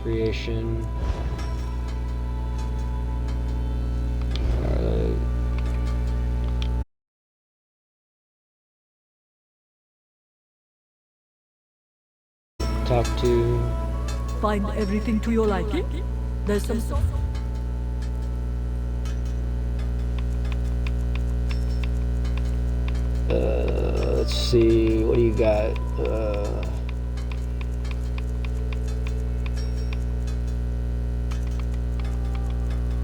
Creation. Talk to. Find everything to your liking? There's some... Let's see, what do you got?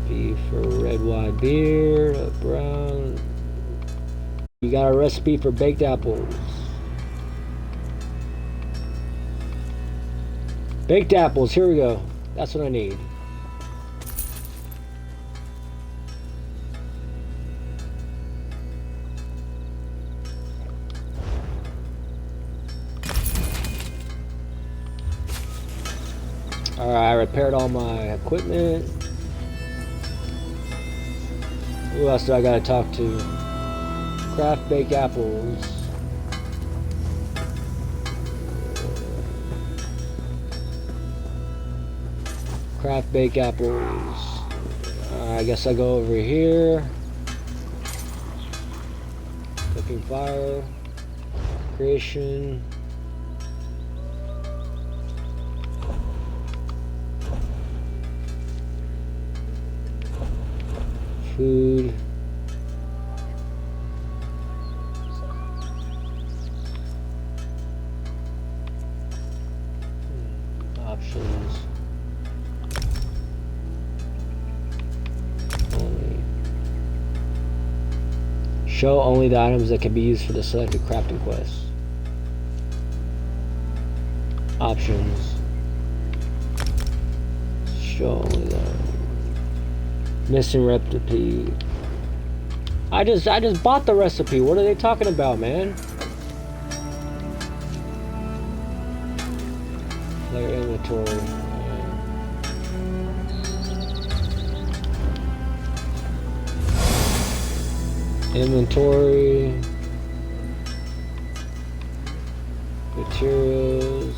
Beef or red wine beer, brown. You got a recipe for baked apples. Baked apples, here we go. That's what I need. Alright, I repaired all my equipment. Who else do I gotta talk to? Craft baked apples. Craft baked apples. I guess I go over here. Cooking fire. Creation. Food. Options. Show only the items that can be used for the selected crafting quest. Options. Show only the missing recipe. I just bought the recipe. What are they talking about, man? Player inventory. Inventory, materials,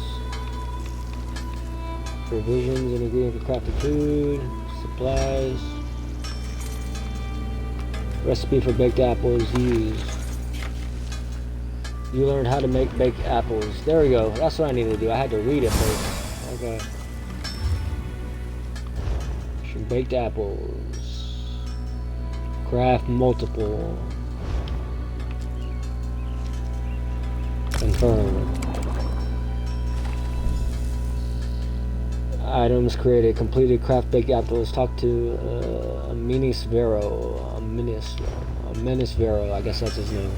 provisions and ingredients for crafted food, supplies, recipe for baked apples used. You learned how to make baked apples. There we go. That's what I need to do. I had to read it first. Okay. Some baked apples. Craft multiple. Confirm. Items created. Completed craft baked apples. Talk to Minis Vero. Menace Vero. I guess that's his name.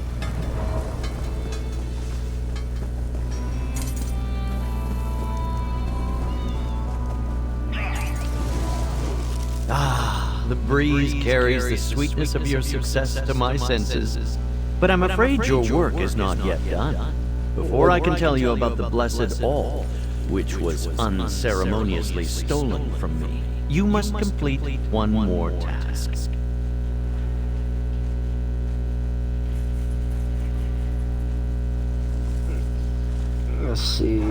The breeze carries the sweetness of your success to my senses. But I'm afraid your work is not yet done. Before I can tell you about the blessed all, which was unceremoniously stolen from me, you must complete one more task. Let's see.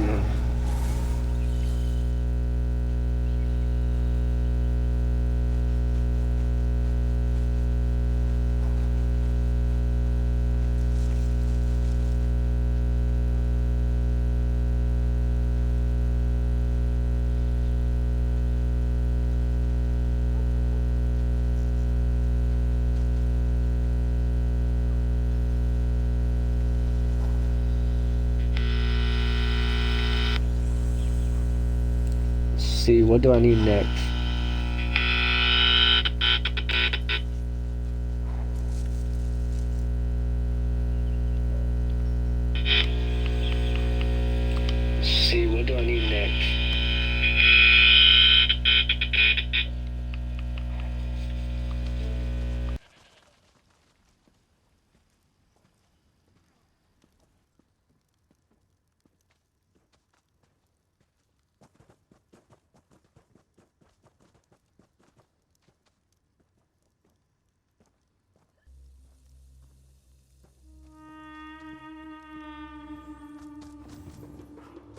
See, what do I need next? See, what do I need next?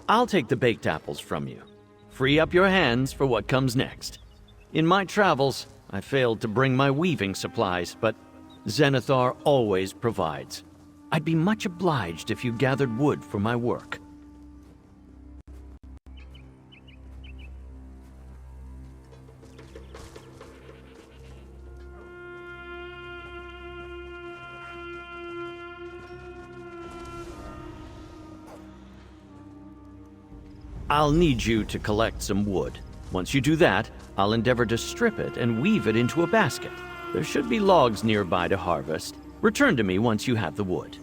I'll take the baked apples from you. free up your hands for what comes next. In my travels, I failed to bring my weaving supplies, but Zenithar always provides. I'd be much obliged if you gathered wood for my work. I'll need you to collect some wood. Once you do that, I'll endeavor to strip it and weave it into a basket. There should be logs nearby to harvest. Return to me once you have the wood.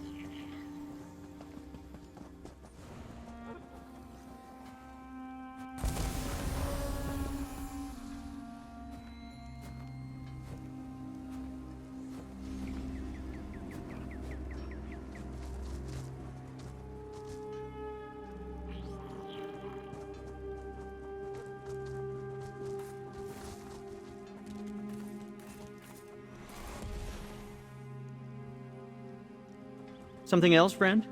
Something else, friend?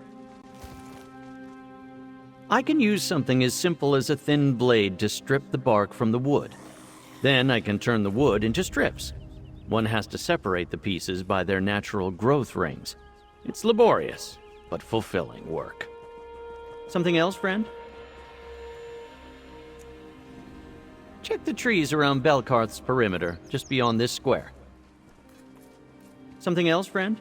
I can use something as simple as a thin blade to strip the bark from the wood. Then I can turn the wood into strips. One has to separate the pieces by their natural growth rings. It's laborious, but fulfilling work. Something else, friend? Check the trees around Belkarth's perimeter, just beyond this square. Something else, friend?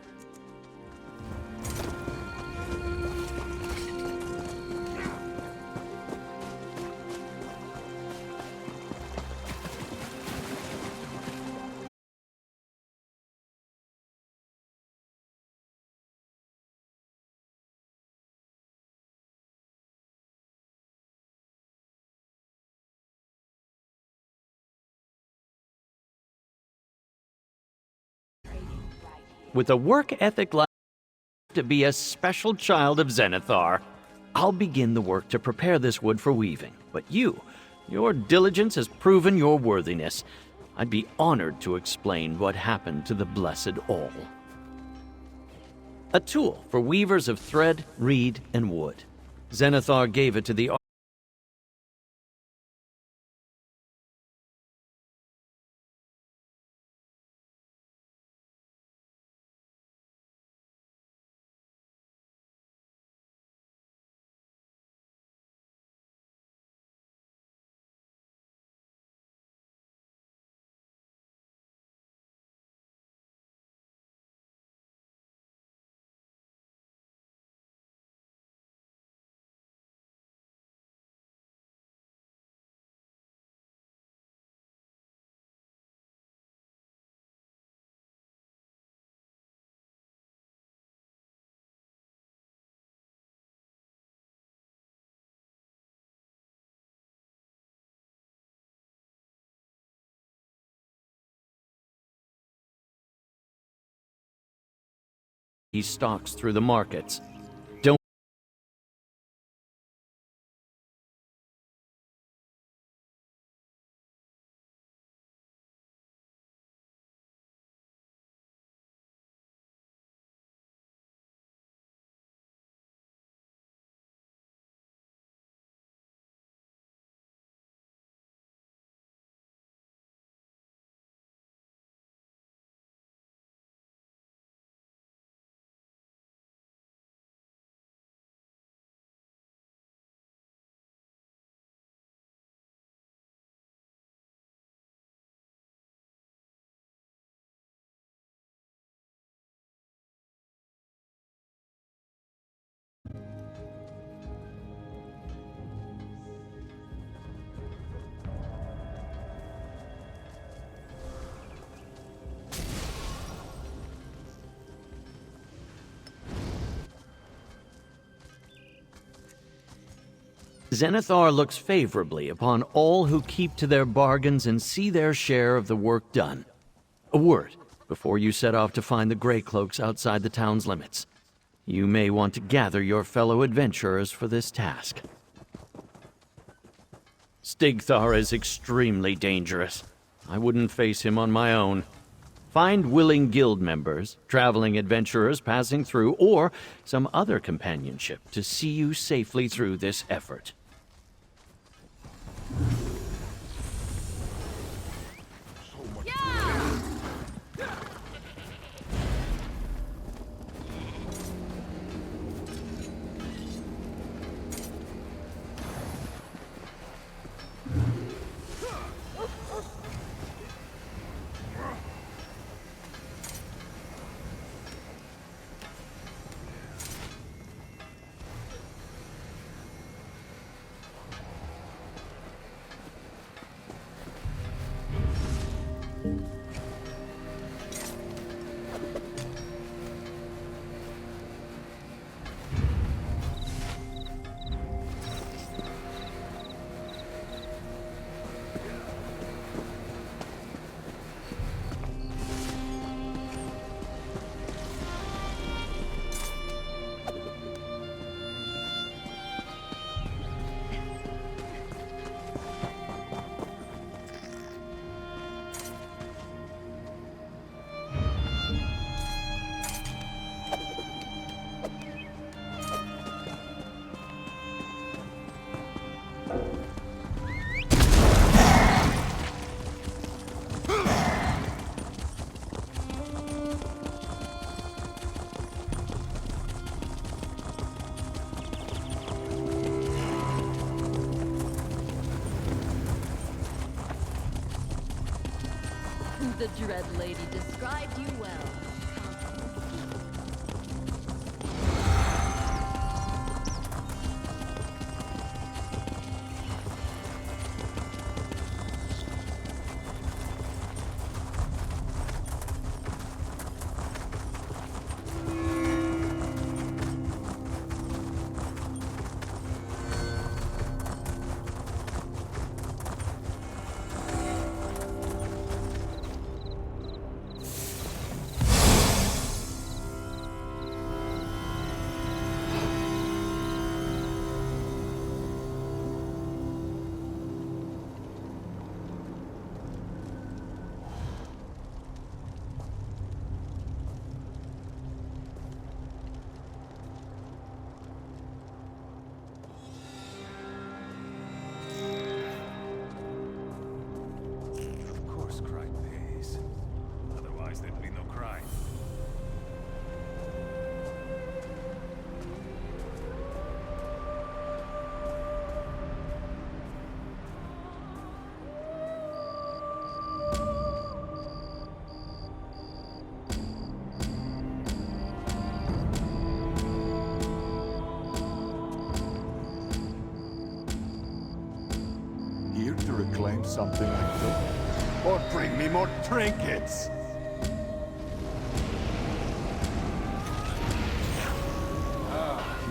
With a work ethic like to be a special child of Zenithar, I'll begin the work to prepare this wood for weaving. But your diligence has proven your worthiness. I'd be honored to explain what happened to the Blessed All. A tool for weavers of thread, reed, and wood. Zenithar gave it to the he stalks through the markets. Don't Zenithar looks favorably upon all who keep to their bargains and see their share of the work done. A word before you set off to find the Greycloaks outside the town's limits. You may want to gather your fellow adventurers for this task. Stigthar is extremely dangerous. I wouldn't face him on my own. Find willing guild members, traveling adventurers passing through, or some other companionship to see you safely through this effort. The Dread Lady described you well. Here to reclaim something I took? Or bring me more trinkets?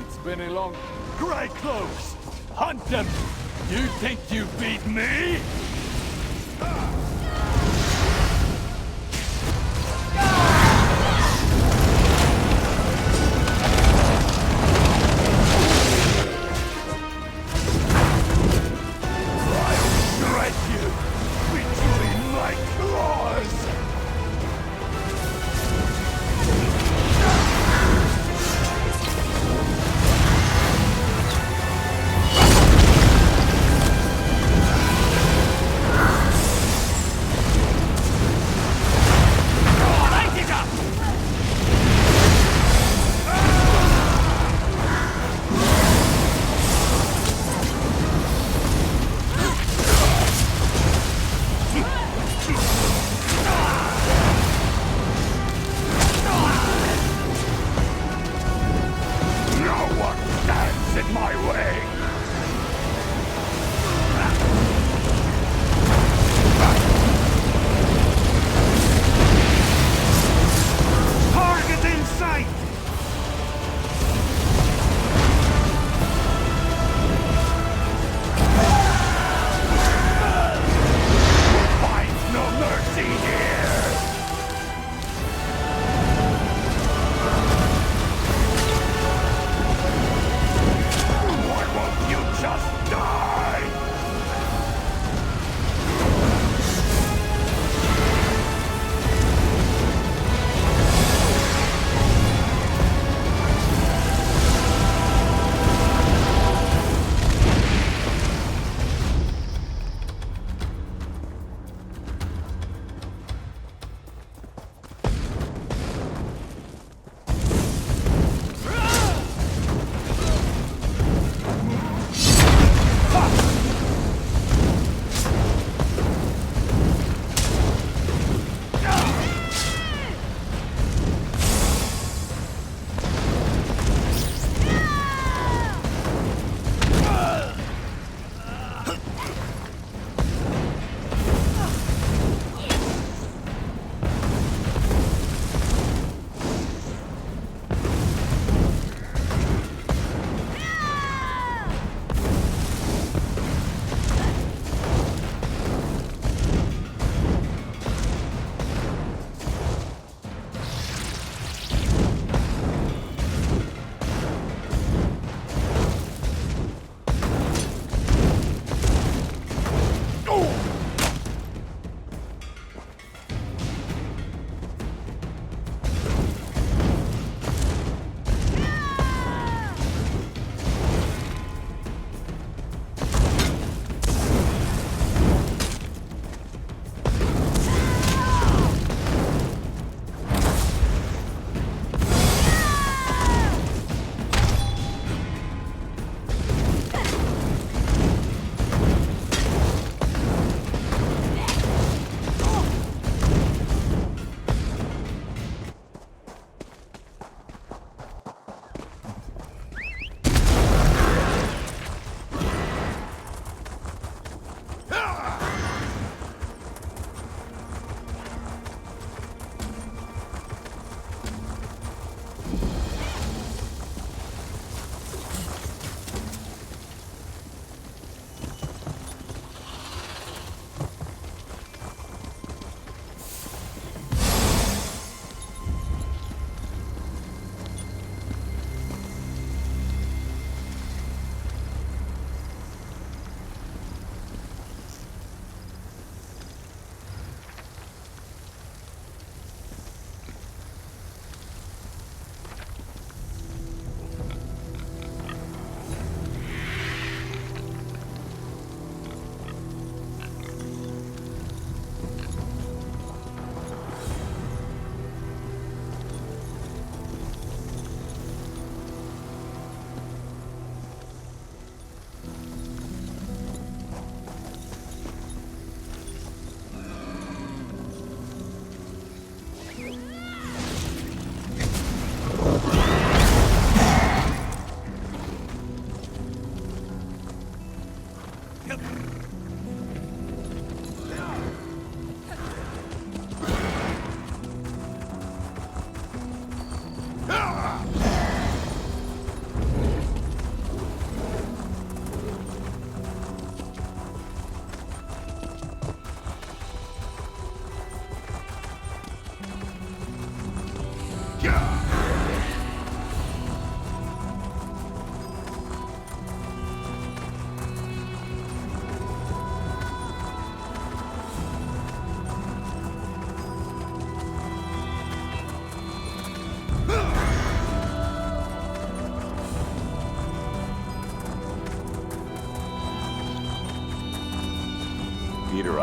It's been a long... Grey Cloaks! Hunt them! You think you beat me?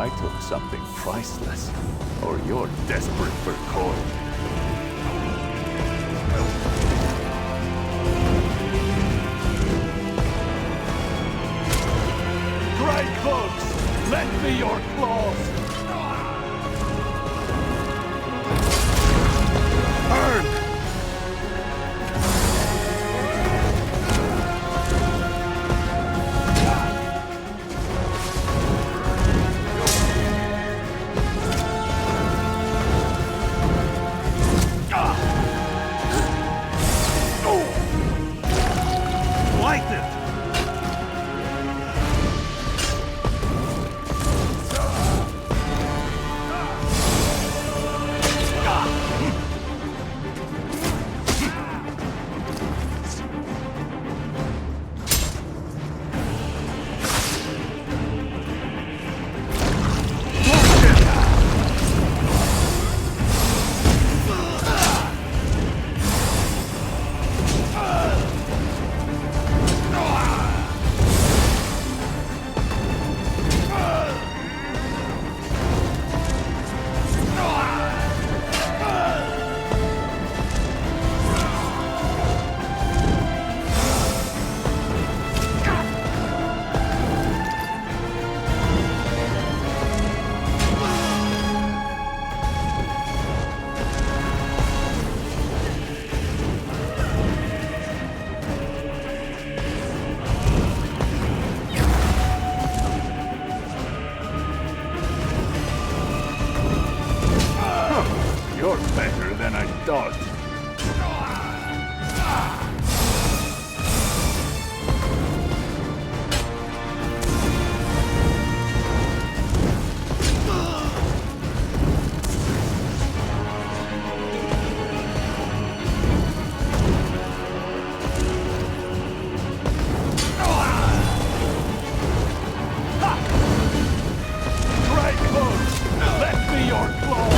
I took something priceless. Or you're desperate for coin. Grey cloaks! Lend me your claws! Burn! You're better than I thought. Grey cloaks! Let me your claws!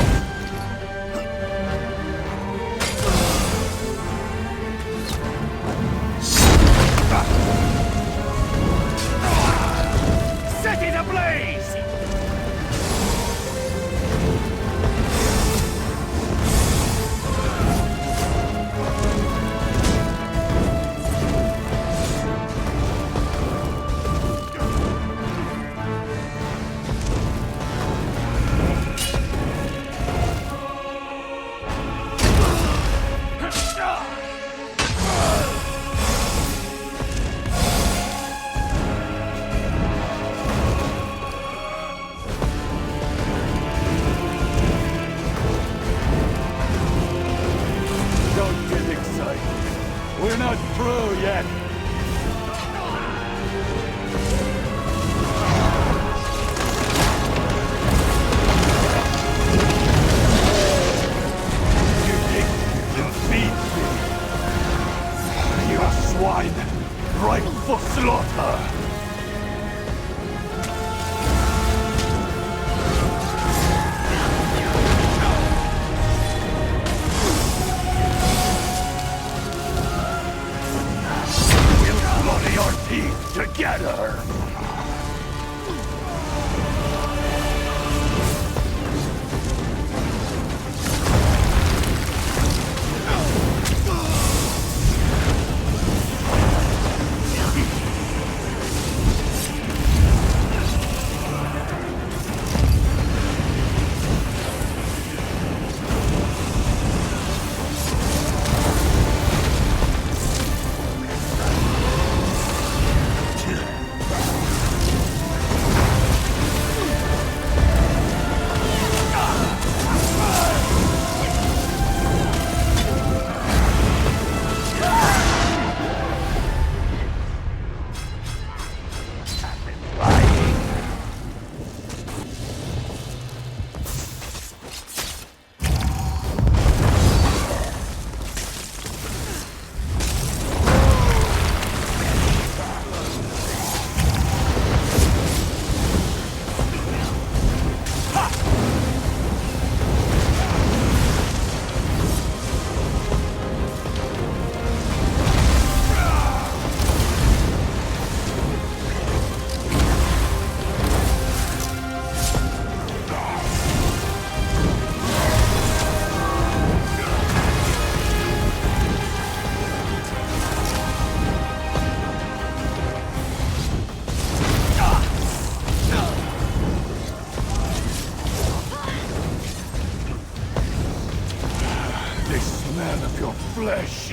man of your flesh.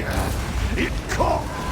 It comes!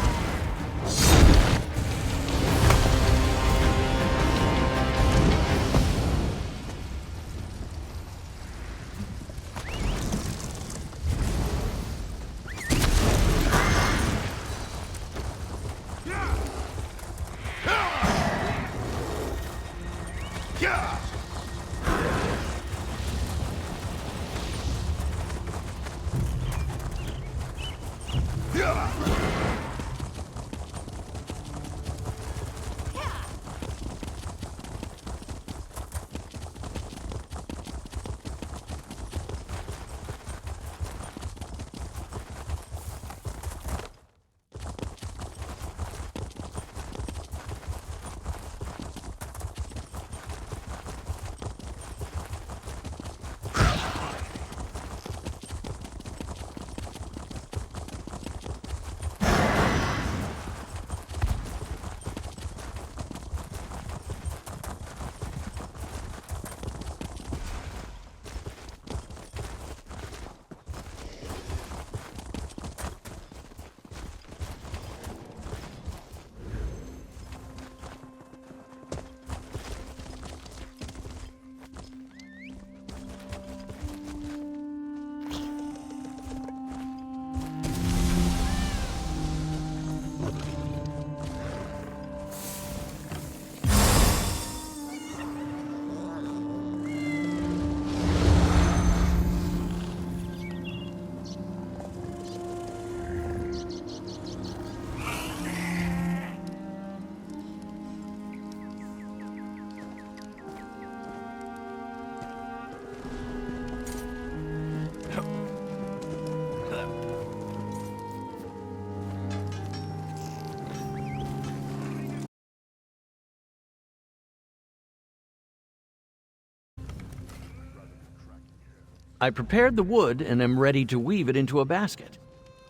I prepared the wood and am ready to weave it into a basket.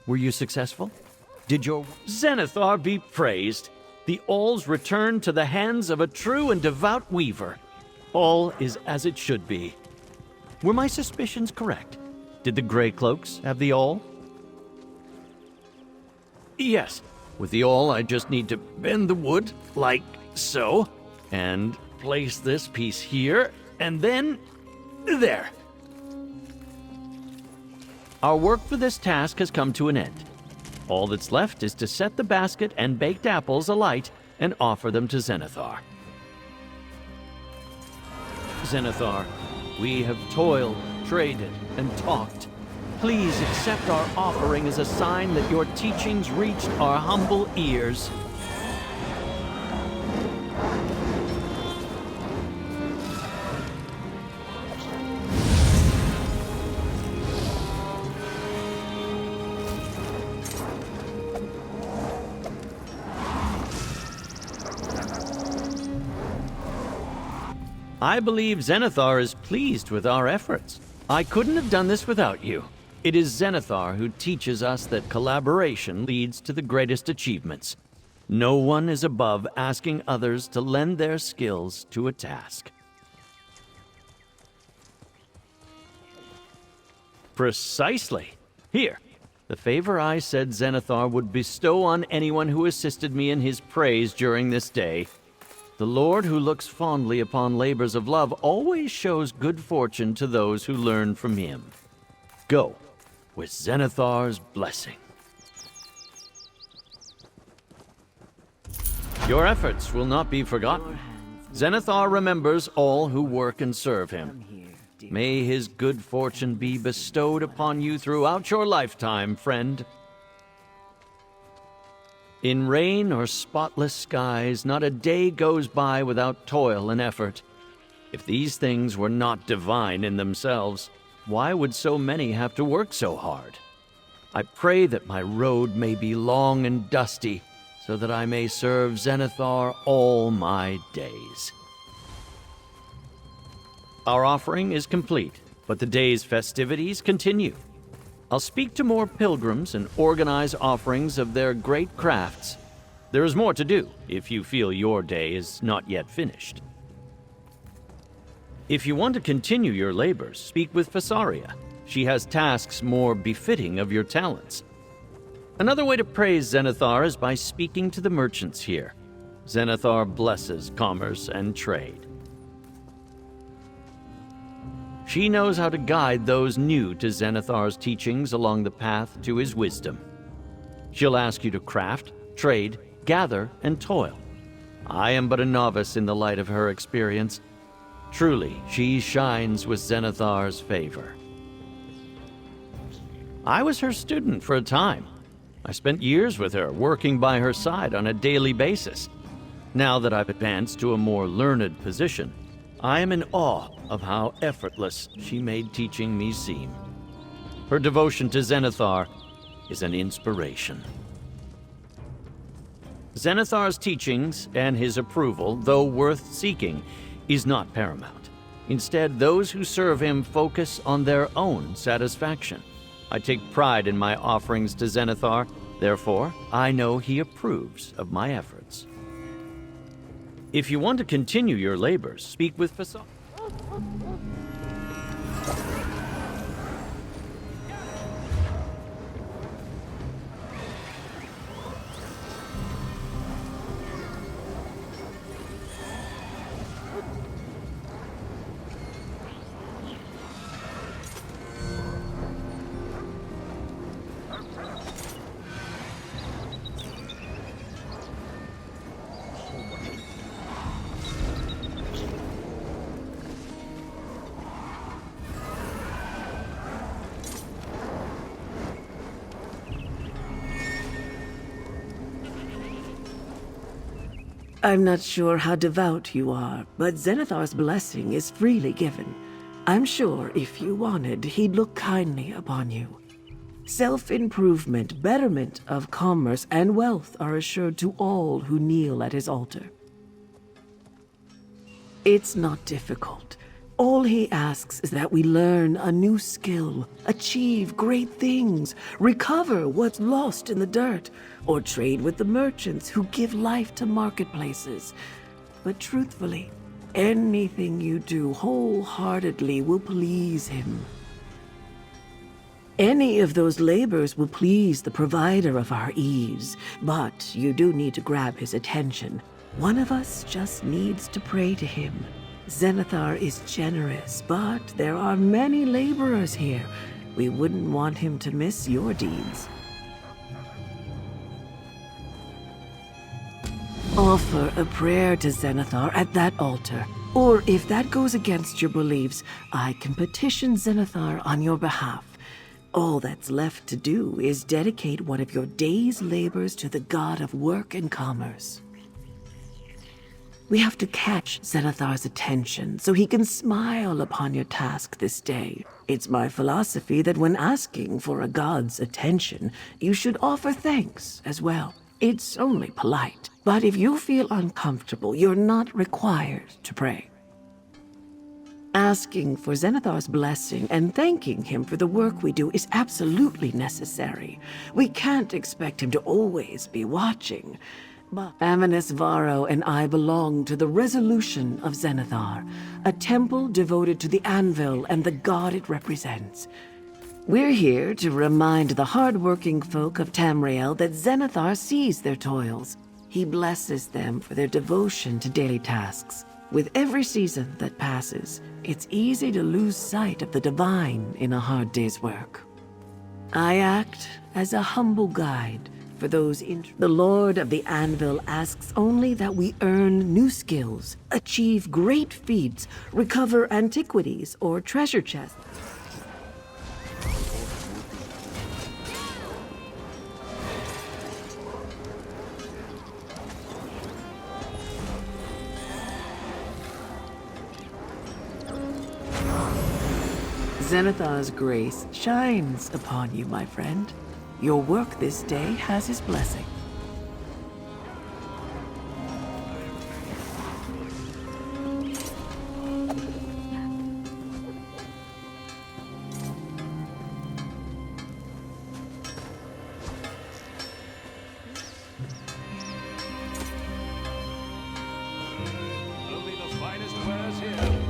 Were you successful? Did your... Zenithar be praised! The awls returned to the hands of a true and devout weaver. All is as it should be. Were my suspicions correct? Did the Grey Cloaks have the awl? Yes. With the awl, I just need to bend the wood, like so, and place this piece here, and then... there. Our work for this task has come to an end. All that's left is to set the basket and baked apples alight and offer them to Zenithar. Zenithar, we have toiled, traded, and talked. Please accept our offering as a sign that your teachings reached our humble ears. I believe Zenithar is pleased with our efforts. I couldn't have done this without you. It is Zenithar who teaches us that collaboration leads to the greatest achievements. No one is above asking others to lend their skills to a task. Precisely. Here, the favor I said Zenithar would bestow on anyone who assisted me in his praise during this day. The Lord who looks fondly upon labors of love always shows good fortune to those who learn from him. Go, with Zenithar's blessing. Your efforts will not be forgotten. Zenithar remembers all who work and serve him. May his good fortune be bestowed upon you throughout your lifetime, friend. In rain or spotless skies, not a day goes by without toil and effort. If these things were not divine in themselves, why would so many have to work so hard? I pray that my road may be long and dusty, so that I may serve Zenithar all my days. Our offering is complete, but the day's festivities continue. I'll speak to more pilgrims and organize offerings of their great crafts. There is more to do if you feel your day is not yet finished. If you want to continue your labors, speak with Fesaria. she has tasks more befitting of your talents. Another way to praise Zenithar is by speaking to the merchants here. Zenithar blesses commerce and trade. She knows how to guide those new to Zenithar's teachings along the path to his wisdom. She'll ask you to craft, trade, gather, and toil. I am but a novice in the light of her experience. Truly, she shines with Zenithar's favor. I was her student for a time. I spent years with her, working by her side on a daily basis. Now that I've advanced to a more learned position, I am in awe of how effortless she made teaching me seem. Her devotion to Zenithar is an inspiration. Zenithar's teachings and his approval, though worth seeking, is not paramount. Instead, those who serve him focus on their own satisfaction. I take pride in my offerings to Zenithar, therefore, I know he approves of my efforts. If you want to continue your labors, speak with Fasal. I'm not sure how devout you are, but Zenithar's blessing is freely given. I'm sure if you wanted, he'd look kindly upon you. Self-improvement, betterment of commerce, and wealth are assured to all who kneel at his altar. It's not difficult. All he asks is that we learn a new skill, achieve great things, recover what's lost in the dirt, or trade with the merchants who give life to marketplaces. But truthfully, anything you do wholeheartedly will please him. Any of those labors will please the provider of our ease, but you do need to grab his attention. One of us just needs to pray to him. Zenithar is generous, but there are many laborers here. We wouldn't want him to miss your deeds. Offer a prayer to Zenithar at that altar. Or if that goes against your beliefs, I can petition Zenithar on your behalf. All that's left to do is dedicate one of your day's labors to the god of work and commerce. We have to catch Zenithar's attention so he can smile upon your task this day. It's my philosophy that when asking for a god's attention, you should offer thanks as well. It's only polite. But if you feel uncomfortable, you're not required to pray. Asking for Zenithar's blessing and thanking him for the work we do is absolutely necessary. We can't expect him to always be watching. But Amanus Varro and I belong to the Resolution of Zenithar, a temple devoted to the anvil and the god it represents. We're here to remind the hard-working folk of Tamriel that Zenithar sees their toils. He blesses them for their devotion to daily tasks. With every season that passes, it's easy to lose sight of the divine in a hard day's work. I act as a humble guide for those The Lord of the Anvil asks only that we earn new skills, achieve great feats, recover antiquities or treasure chests. Zenithar's grace shines upon you, my friend. Your work this day has his blessing. Only the finest wares here.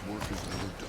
work is never done.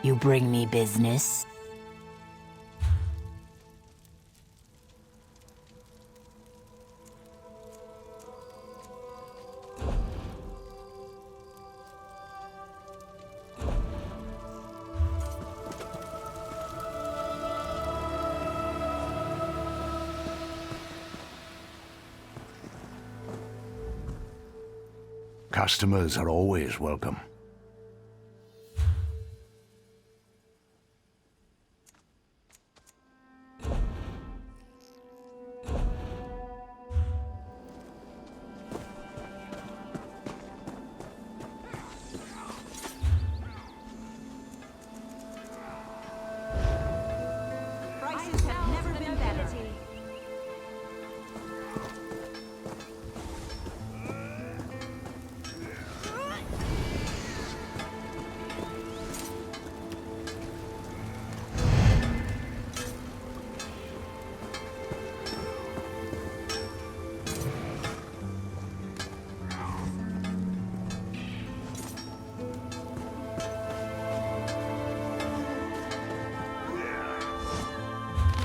You bring me business? Customers are always welcome. Prices have never been better.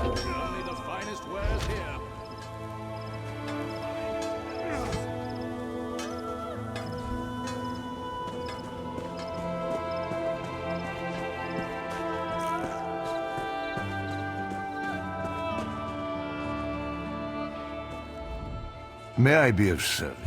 Only the finest wares here. May I be of service?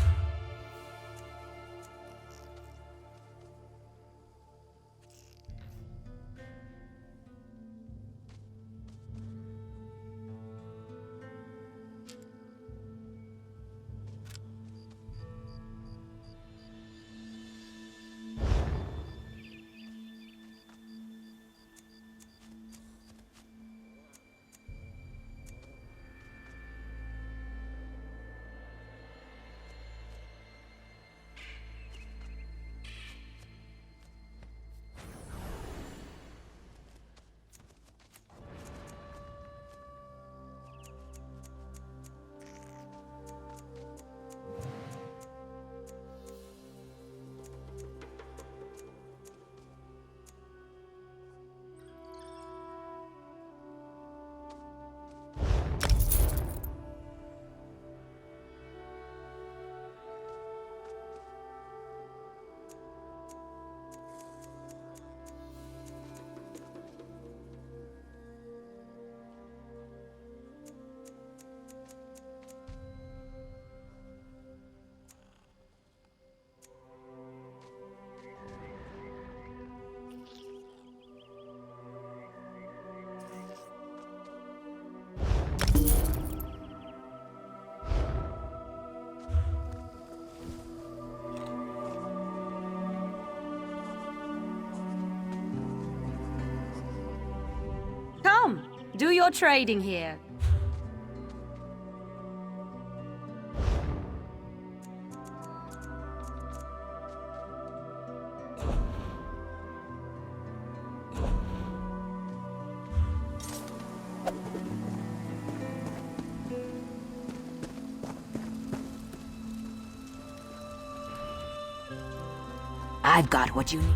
Do your trading here. I've got what you need.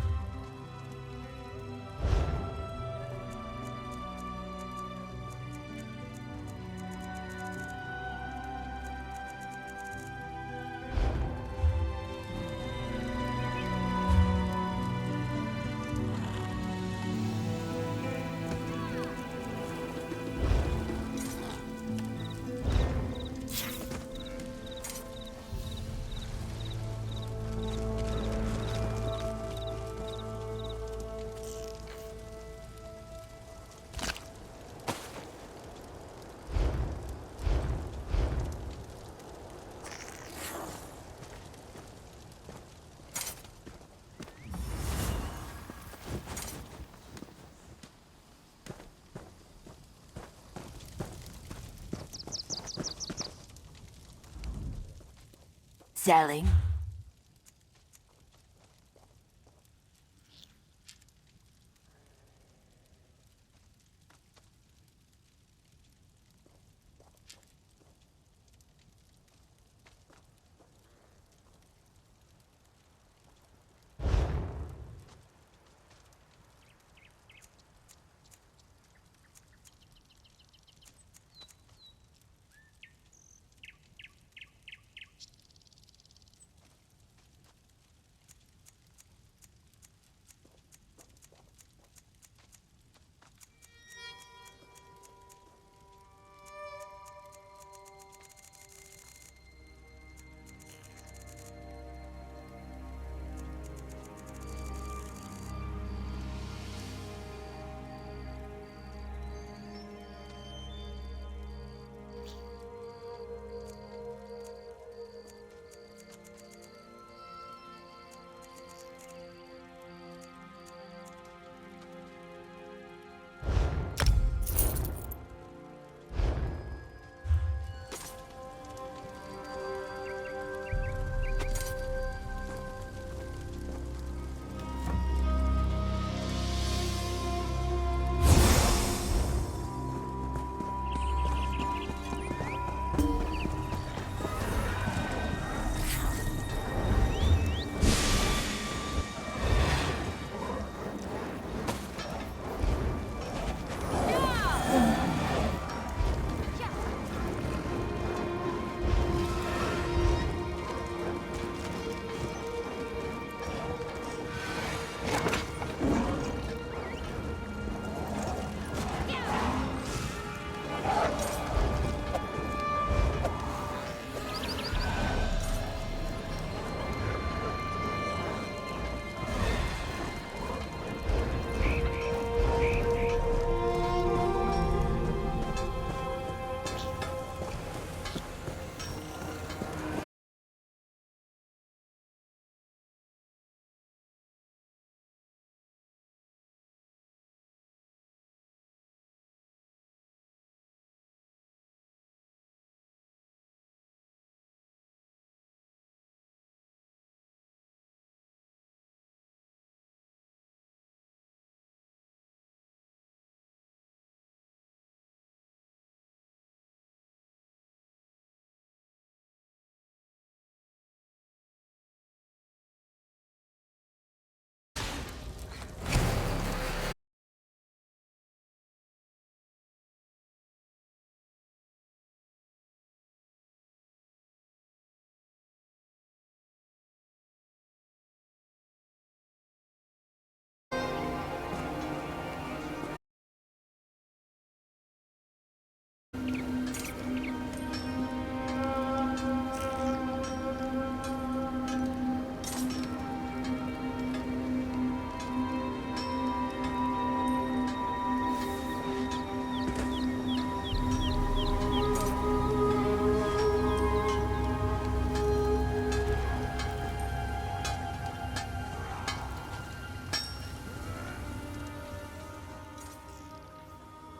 Selling.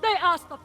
They asked the